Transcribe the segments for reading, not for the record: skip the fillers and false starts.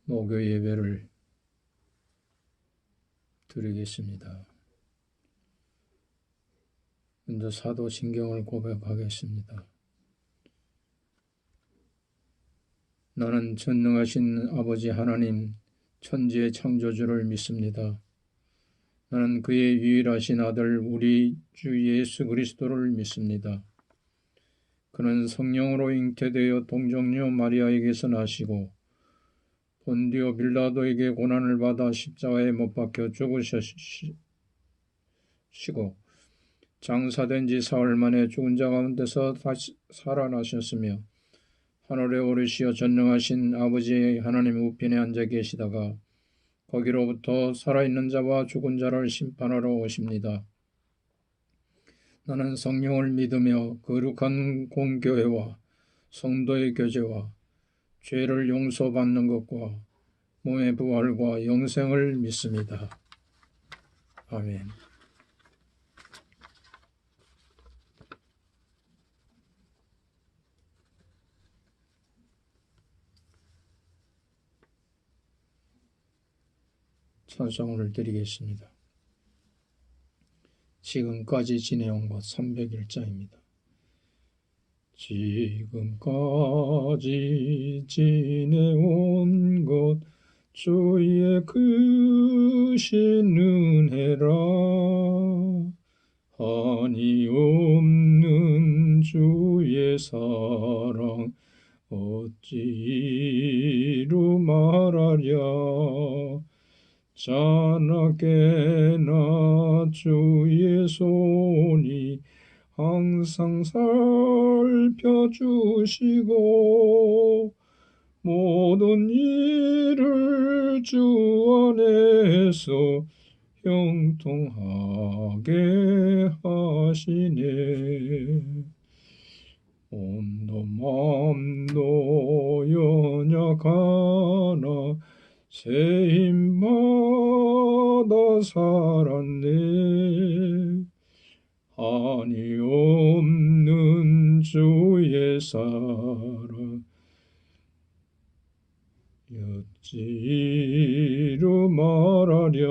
목요 예배를 드리겠습니다. 먼저 사도신경을 고백하겠습니다. 나는 전능하신 아버지 하나님, 천지의 창조주를 믿습니다. 나는 그의 유일하신 아들 우리 주 예수 그리스도를 믿습니다. 그는 성령으로 잉태되어 동정녀 마리아에게서 나시고 본디오 빌라도에게 고난을 받아 십자가에 못 박혀 죽으시고 장사된 지 사흘 만에 죽은 자 가운데서 다시 살아나셨으며 하늘에 오르시어 전능하신 아버지 하나님 우편에 앉아 계시다가 거기로부터 살아있는 자와 죽은 자를 심판하러 오십니다. 나는 성령을 믿으며 거룩한 공교회와 성도의 교제와 죄를 용서받는 것과 몸의 부활과 영생을 믿습니다. 아멘. 찬송을 드리겠습니다. 지금까지 지내온 것 300일자입니다. 지금까지 지내온 것 주의 크신 은혜라 한이 없는 주의 사랑 어찌 이루 말하랴 자나깨나 주의 손이 항상 살펴주시고 모든 일을 주 안에서 형통하게 하시네. 온도 맘도 연약하나 새 힘마다 살았네. 한이 없는 주의 사랑 어찌 이루 말하랴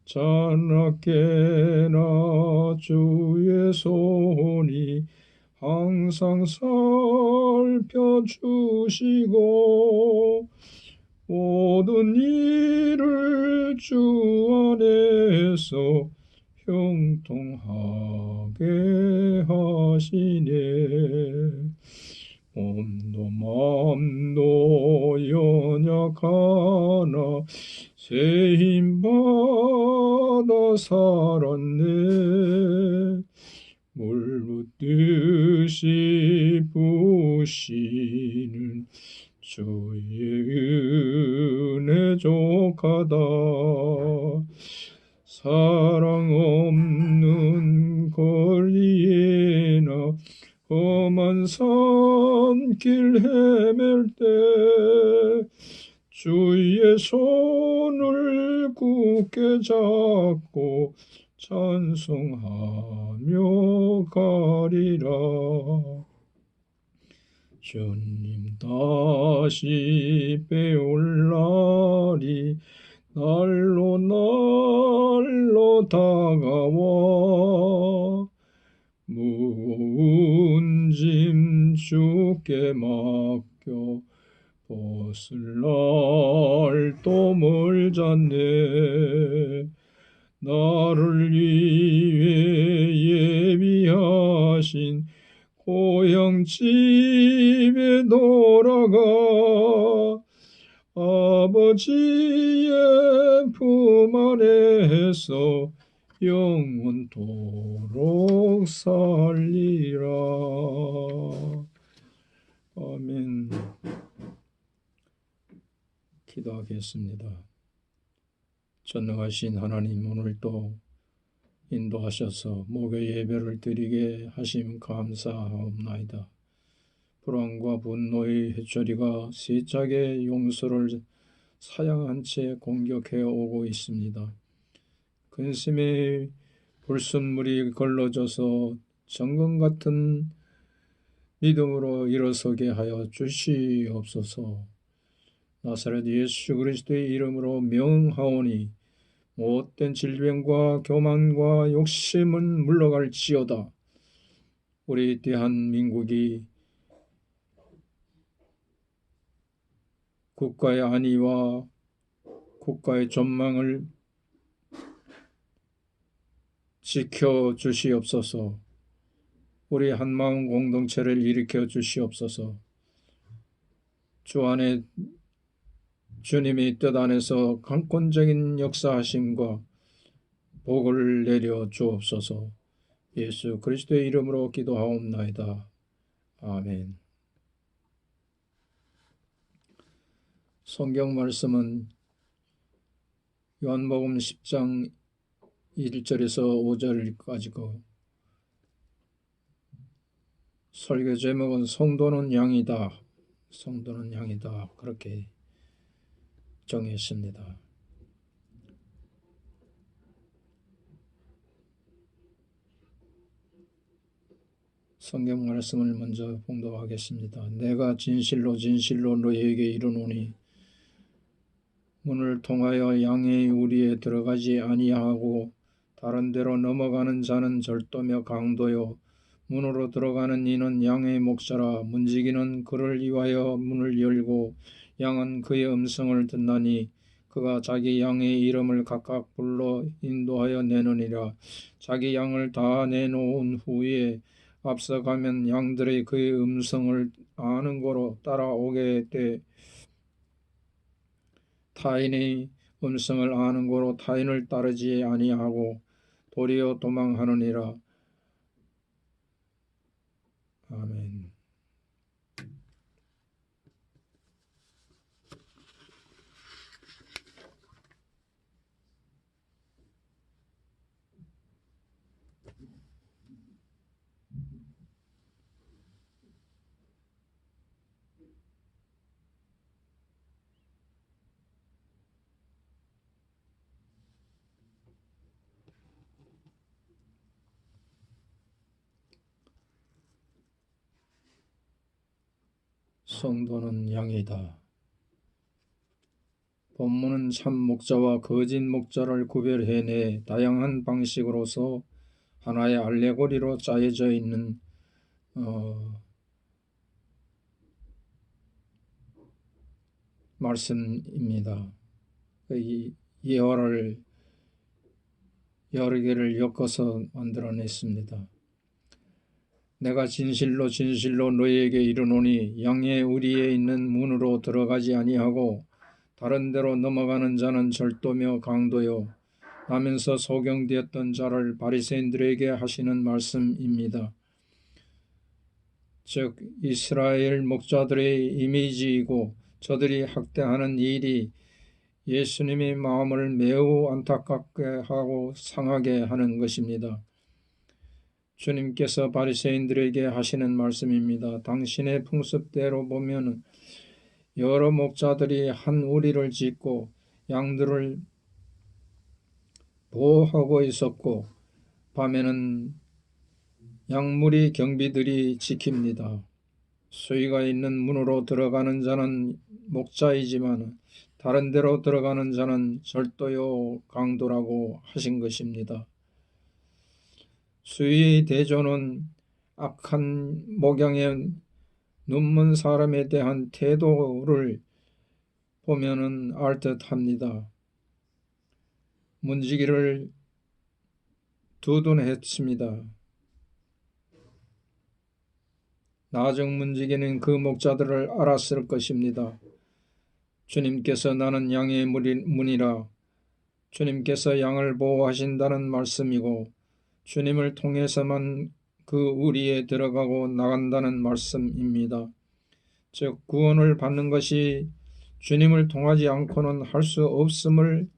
자나깨나 주의 손이 항상 살펴주시고 모든 일을 주 안에서 형통하게 하시네. 몸도 맘도 연약하나 새 힘받아 살았네. 물붓듯이 부으시는 주의 은혜 족하다. 사랑 없는 거리에나 험한 산길 헤맬 때 주의 손을 굳게 잡고 찬송하며 가리라. 주님 다시 빼올 날이 날로 다가와 무거운 짐 주께 맡겨 벗을 날 또 멀잖네. 나를 위해 예비하신 고향 집에 돌아가 아버지의 품 안에서 영원토록 살리라. 아멘. 기도하겠습니다. 전능하신 하나님, 오늘도 인도하셔서 목요 예배를 드리게 하심 감사하옵나이다. 불안과 분노의 해초리가 세차게 용서를 사양한 채 공격해 오고 있습니다. 근심의 불순물이 걸러져서 정금 같은 믿음으로 일어서게 하여 주시옵소서. 나사렛 예수 그리스도의 이름으로 명하오니 못된 질병과 교만과 욕심은 물러갈지어다. 우리 대한민국이 국가의 안위와 국가의 전망을 지켜주시옵소서. 우리 한마음 공동체를 일으켜 주시옵소서. 주 안에 주님의 뜻 안에서 강권적인 역사하심과 복을 내려 주옵소서. 예수 그리스도의 이름으로 기도하옵나이다. 아멘. 성경 말씀은 요한복음 10장 1절에서 5절까지고 설교 제목은 성도는 양이다. 성도는 양이다. 그렇게 정했습니다. 성경 말씀을 먼저 봉독하겠습니다. 내가 진실로 진실로 너희에게 이르노니 문을 통하여 양의 우리에 들어가지 아니하고 다른 데로 넘어가는 자는 절도며 강도요 문으로 들어가는 이는 양의 목자라. 문지기는 그를 위하여 문을 열고 양은 그의 음성을 듣나니 그가 자기 양의 이름을 각각 불러 인도하여 내느니라. 자기 양을 다 내놓은 후에 앞서가면 양들이 그의 음성을 아는 고로 따라오게 돼 타인의 음성을 아는 고로 타인을 따르지 아니하고 도리어 도망하느니라. 아멘. 성도는 양이다. 본문은 참 목자와 거짓 목자를 구별해내 다양한 방식으로서 하나의 알레고리로 짜여져 있는 말씀입니다. 이 예화를 여러 개를 엮어서 만들어냈습니다. 내가 진실로 진실로 너희에게 이르노니 양의 우리에 있는 문으로 들어가지 아니하고 다른 데로 넘어가는 자는 절도며 강도요 라면서 소경되었던 자를 바리새인들에게 하시는 말씀입니다. 즉 이스라엘 목자들의 이미지이고 저들이 학대하는 일이 예수님의 마음을 매우 안타깝게 하고 상하게 하는 것입니다. 주님께서 바리새인들에게 하시는 말씀입니다. 당신의 풍습대로 보면 여러 목자들이 한 우리를 짓고 양들을 보호하고 있었고 밤에는 양무리 경비들이 지킵니다. 수위가 있는 문으로 들어가는 자는 목자이지만 다른 데로 들어가는 자는 절도요 강도라고 하신 것입니다. 수위의 대조는 악한 목양의 눈먼 사람에 대한 태도를 보면은 알 듯합니다. 문지기를 두둔했습니다. 나중 문지기는 그 목자들을 알았을 것입니다. 주님께서 나는 양의 문이라 주님께서 양을 보호하신다는 말씀이고 주님을 통해서만 그 우리에 들어가고 나간다는 말씀입니다. 즉 구원을 받는 것이 주님을 통하지 않고는 할 수 없음을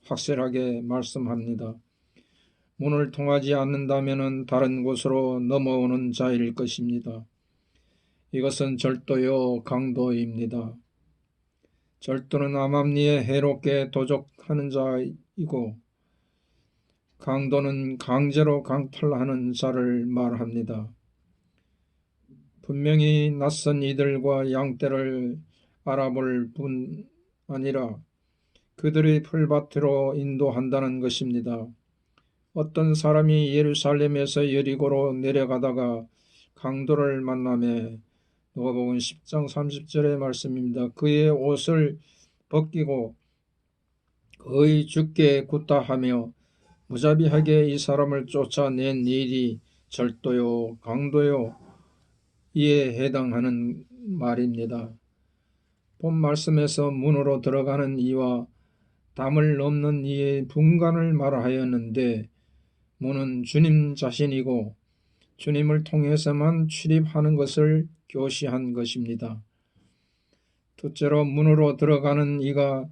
확실하게 말씀합니다. 문을 통하지 않는다면 다른 곳으로 넘어오는 자일 것입니다. 이것은 절도요 강도입니다. 절도는 암암리에 해롭게 도적하는 자이고 강도는 강제로 강탈하는 자를 말합니다. 분명히 낯선 이들과 양떼를 알아볼 뿐 아니라 그들의 풀밭으로 인도한다는 것입니다. 어떤 사람이 예루살렘에서 여리고로 내려가다가 강도를 만나매, 누가복음 10장 30절의 말씀입니다. 그의 옷을 벗기고 거의 죽게 굿다하며 무자비하게 이 사람을 쫓아낸 일이 절도요, 강도요, 이에 해당하는 말입니다. 본 말씀에서 문으로 들어가는 이와 담을 넘는 이의 분간을 말하였는데, 문은 주님 자신이고 주님을 통해서만 출입하는 것을 교시한 것입니다. 둘째로 문으로 들어가는 이가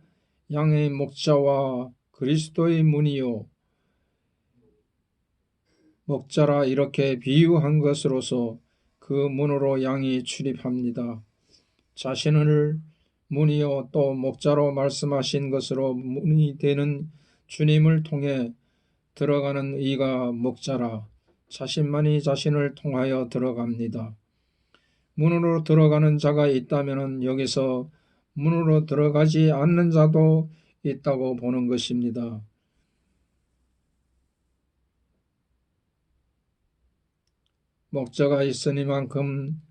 양의 목자와 그리스도의 문이요 목자라 이렇게 비유한 것으로서 그 문으로 양이 출입합니다. 자신을 문이요 또 목자로 말씀하신 것으로 문이 되는 주님을 통해 들어가는 이가 목자라 자신만이 자신을 통하여 들어갑니다. 문으로 들어가는 자가 있다면 여기서 문으로 들어가지 않는 자도 있다고 보는 것입니다. 목자가 있으니만큼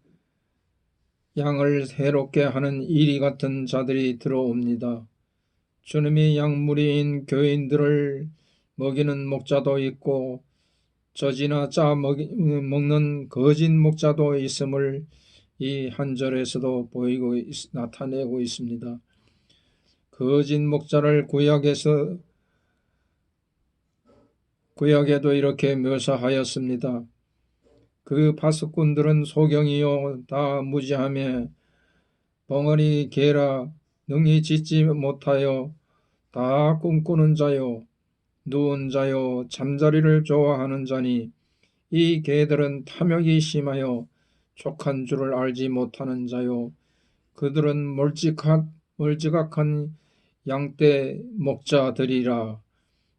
양을 해롭게 하는 이리 같은 자들이 들어옵니다. 주님이 양무리인 교인들을 먹이는 목자도 있고 젖이나 짜 먹는 거짓 목자도 있음을 이 한 절에서도 보이고 나타내고 있습니다. 거짓 목자를 구약에도 이렇게 묘사하였습니다. 그 파수꾼들은 소경이요 다 무지하며 벙어리 개라 능히 짖지 못하여 다 꿈꾸는 자요 누운 자요 잠자리를 좋아하는 자니 이 개들은 탐욕이 심하여 족한 줄을 알지 못하는 자요 그들은 멀지각한 양떼 목자들이라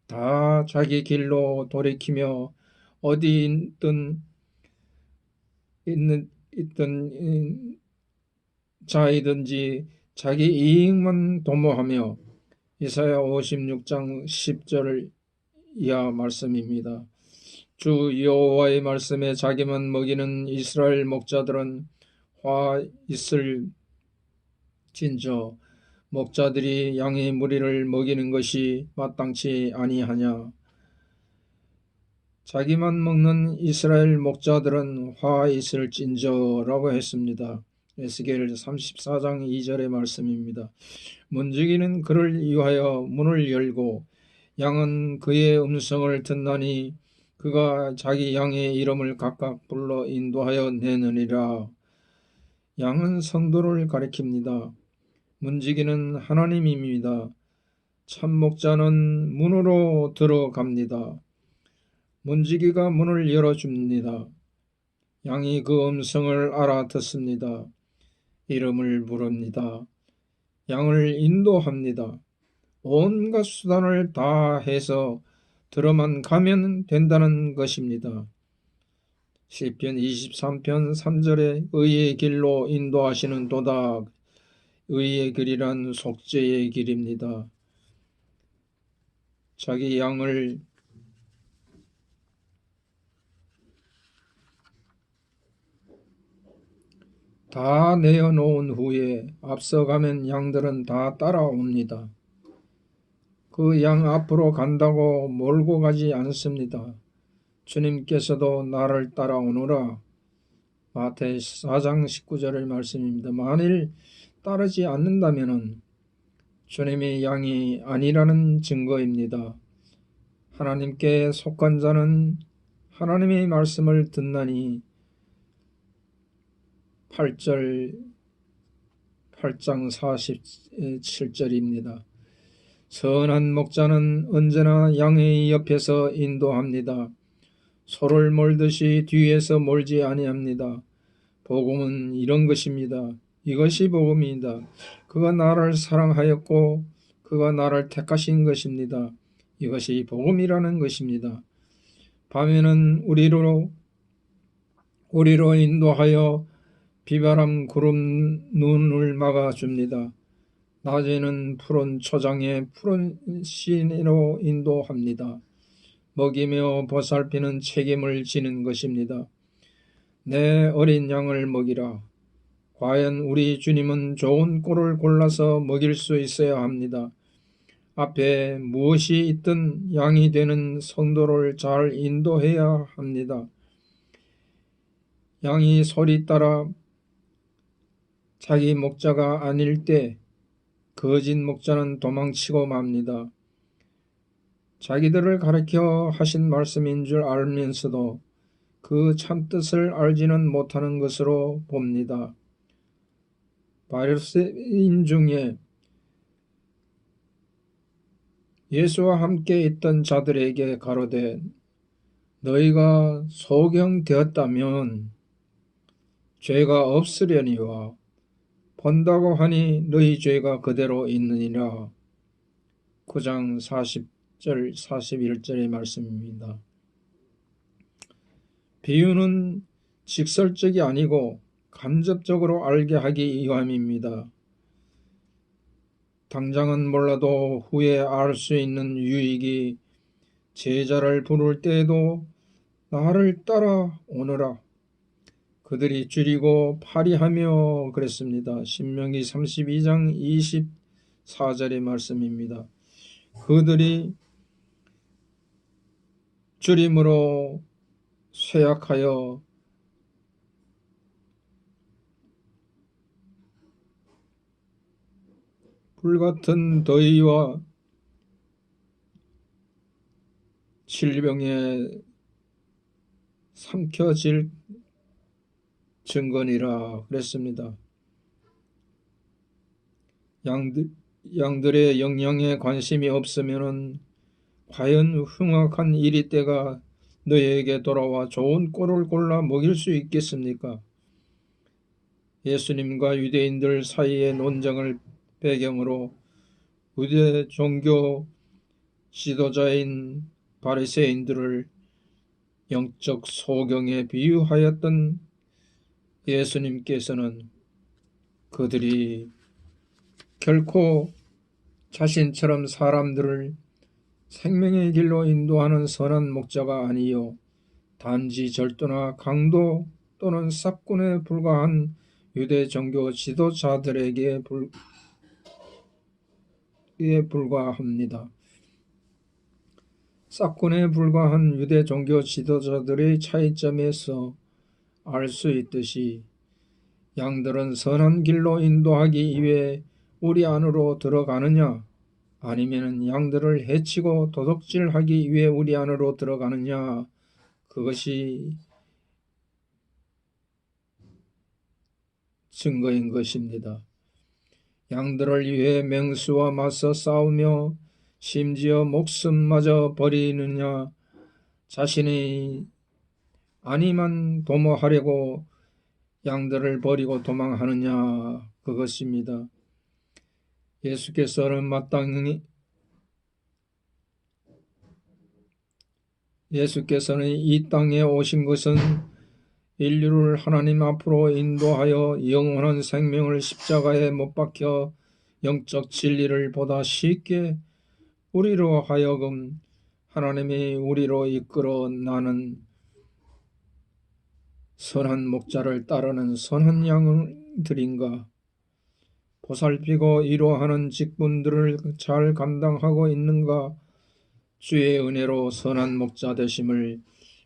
다 자기 길로 돌이키며 어디 있던 자이든지 자기 이익만 도모하며 이사야 56장 10절 이하 말씀입니다. 주 여호와의 말씀에 자기만 먹이는 이스라엘 목자들은 화 있을 진저 목자들이 양의 무리를 먹이는 것이 마땅치 아니하냐. 자기만 먹는 이스라엘 목자들은 화 있을진저라고 했습니다. 에스겔 34장 2절의 말씀입니다. 문지기는 그를 위하여 문을 열고 양은 그의 음성을 듣나니 그가 자기 양의 이름을 각각 불러 인도하여 내느니라. 양은 성도를 가리킵니다. 문지기는 하나님입니다. 참목자는 문으로 들어갑니다. 문지기가 문을 열어줍니다. 양이 그 음성을 알아듣습니다. 이름을 부릅니다. 양을 인도합니다. 온갖 수단을 다 해서 들어만 가면 된다는 것입니다. 시편 23편 3절에 의의 길로 인도하시는 도다. 의의 길이란 속죄의 길입니다. 자기 양을 다 내어놓은 후에 앞서가면 양들은 다 따라옵니다. 그 양 앞으로 간다고 몰고 가지 않습니다. 주님께서도 나를 따라오너라. 마태 4장 19절의 말씀입니다. 만일 따르지 않는다면 주님이 양이 아니라는 증거입니다. 하나님께 속한 자는 하나님의 말씀을 듣나니 8장 47절입니다. 선한 목자는 언제나 양의 옆에서 인도합니다. 소를 몰듯이 뒤에서 몰지 아니합니다. 복음은 이런 것입니다. 이것이 복음입니다. 그가 나를 사랑하였고 그가 나를 택하신 것입니다. 이것이 복음이라는 것입니다. 밤에는 우리로 인도하여 비바람 구름 눈을 막아줍니다. 낮에는 푸른 초장에 푸른 시내로 인도합니다. 먹이며 보살피는 책임을 지는 것입니다. 내 어린 양을 먹이라. 과연 우리 주님은 좋은 꼴을 골라서 먹일 수 있어야 합니다. 앞에 무엇이 있든 양이 되는 성도를 잘 인도해야 합니다. 양이 소리 따라 자기 목자가 아닐 때 거짓 목자는 도망치고 맙니다. 자기들을 가르쳐 하신 말씀인 줄 알면서도 그 참뜻을 알지는 못하는 것으로 봅니다. 바리새인 중에 예수와 함께 있던 자들에게 가로되 너희가 소경되었다면 죄가 없으려니와 본다고 하니 너희 죄가 그대로 있느니라. 9장 40절 41절의 말씀입니다. 비유는 직설적이 아니고 간접적으로 알게 하기 위함입니다. 당장은 몰라도 후에 알 수 있는 유익이 제자를 부를 때에도 나를 따라오너라. 그들이 줄이고 파리하며 그랬습니다. 신명기 32장 24절의 말씀입니다. 그들이 줄임으로 쇠약하여 불같은 더위와 질병에 삼켜질 증거니라 그랬습니다. 양들의 영양에 관심이 없으면 과연 흉악한 이리 때가 너희에게 돌아와 좋은 꼴을 골라 먹일 수 있겠습니까? 예수님과 유대인들 사이의 논쟁을 배경으로 유대 종교 지도자인 바리새인들을 영적 소경에 비유하였던 예수님께서는 그들이 결코 자신처럼 사람들을 생명의 길로 인도하는 선한 목자가 아니요 단지 절도나 강도 또는 싹군에 불과한 유대 종교 지도자들에게 불과합니다. 싹군에 불과한 유대 종교 지도자들의 차이점에서 알 수 있듯이 양들은 선한 길로 인도하기 위해 우리 안으로 들어가느냐 아니면 양들을 해치고 도둑질하기 위해 우리 안으로 들어가느냐 그것이 증거인 것입니다. 양들을 위해 맹수와 맞서 싸우며 심지어 목숨마저 버리느냐 자신이 아니만 도모하려고 양들을 버리고 도망하느냐 그것입니다. 예수께서는 이 땅에 오신 것은 인류를 하나님 앞으로 인도하여 영원한 생명을 십자가에 못 박혀 영적 진리를 보다 쉽게 우리로 하여금 하나님이 우리로 이끌어 나는 선한 목자를 따르는 선한 양들인가 보살피고 위로하는 직분들을 잘 감당하고 있는가 주의 은혜로 선한 목자 되심을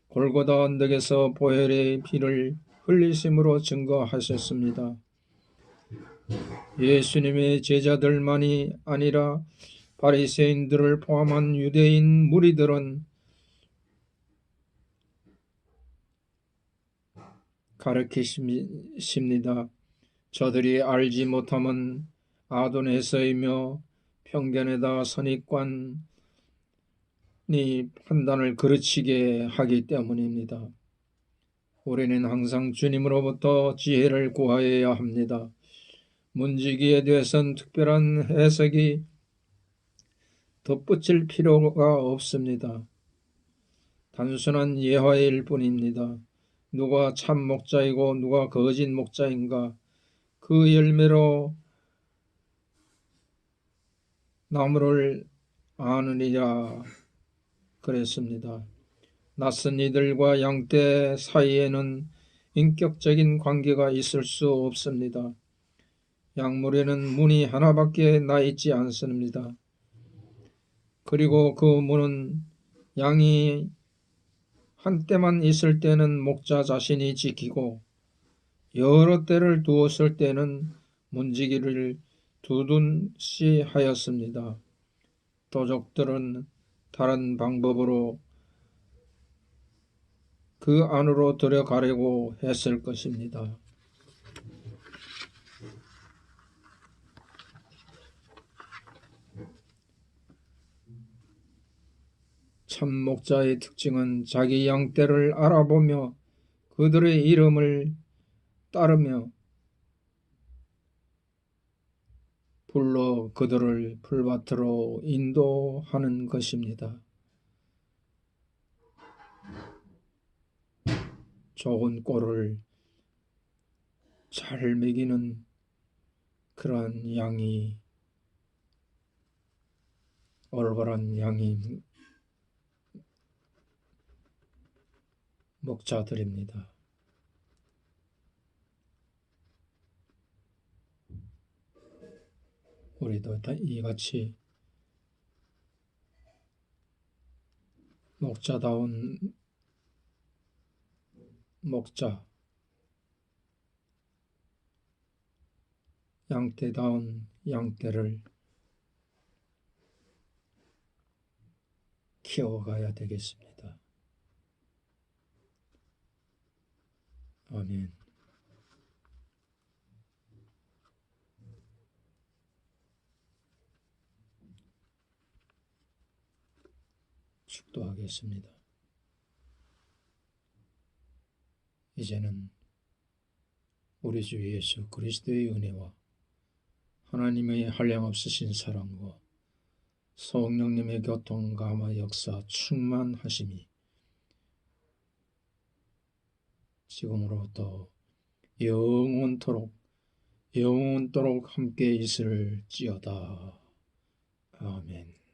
골고다 언덕에서 보혈의 피를 흘리심으로 증거하셨습니다. 예수님의 제자들만이 아니라 바리새인들을 포함한 유대인 무리들은 가르치십니다. 저들이 알지 못함은 아둔에서이며 편견에다 선입관이 판단을 그르치게 하기 때문입니다. 우리는 항상 주님으로부터 지혜를 구하여야 합니다. 문지기에 대해서는 특별한 해석이 덧붙일 필요가 없습니다. 단순한 예화일 뿐입니다. 누가 참 목자이고 누가 거짓 목자인가? 그 열매로 나무를 아느니라 그랬습니다. 낯선 이들과 양떼 사이에는 인격적인 관계가 있을 수 없습니다. 양물에는 문이 하나밖에 나 있지 않습니다. 그리고 그 문은 양이 한때만 있을 때는 목자 자신이 지키고 여러 때를 두었을 때는 문지기를 두둔시 하였습니다. 도적들은 다른 방법으로 그 안으로 들어가려고 했을 것입니다. 참 목자의 특징은 자기 양떼를 알아보며 그들의 이름을 따르며 불러 그들을 풀밭으로 인도하는 것입니다. 좋은 꼴을 잘 먹이는 그러한 양이 올바른 양이 목자들입니다. 우리도 이같이 목자다운 목자, 양떼다운 양떼를 키워가야 되겠습니다. 아멘. 축도하겠습니다. 이제는 우리 주 예수 그리스도의 은혜와 하나님의 한량없으신 사랑과 성령님의 교통 감화 역사 충만하심이 지금으로부터 영원토록 함께 있을지어다. 아멘.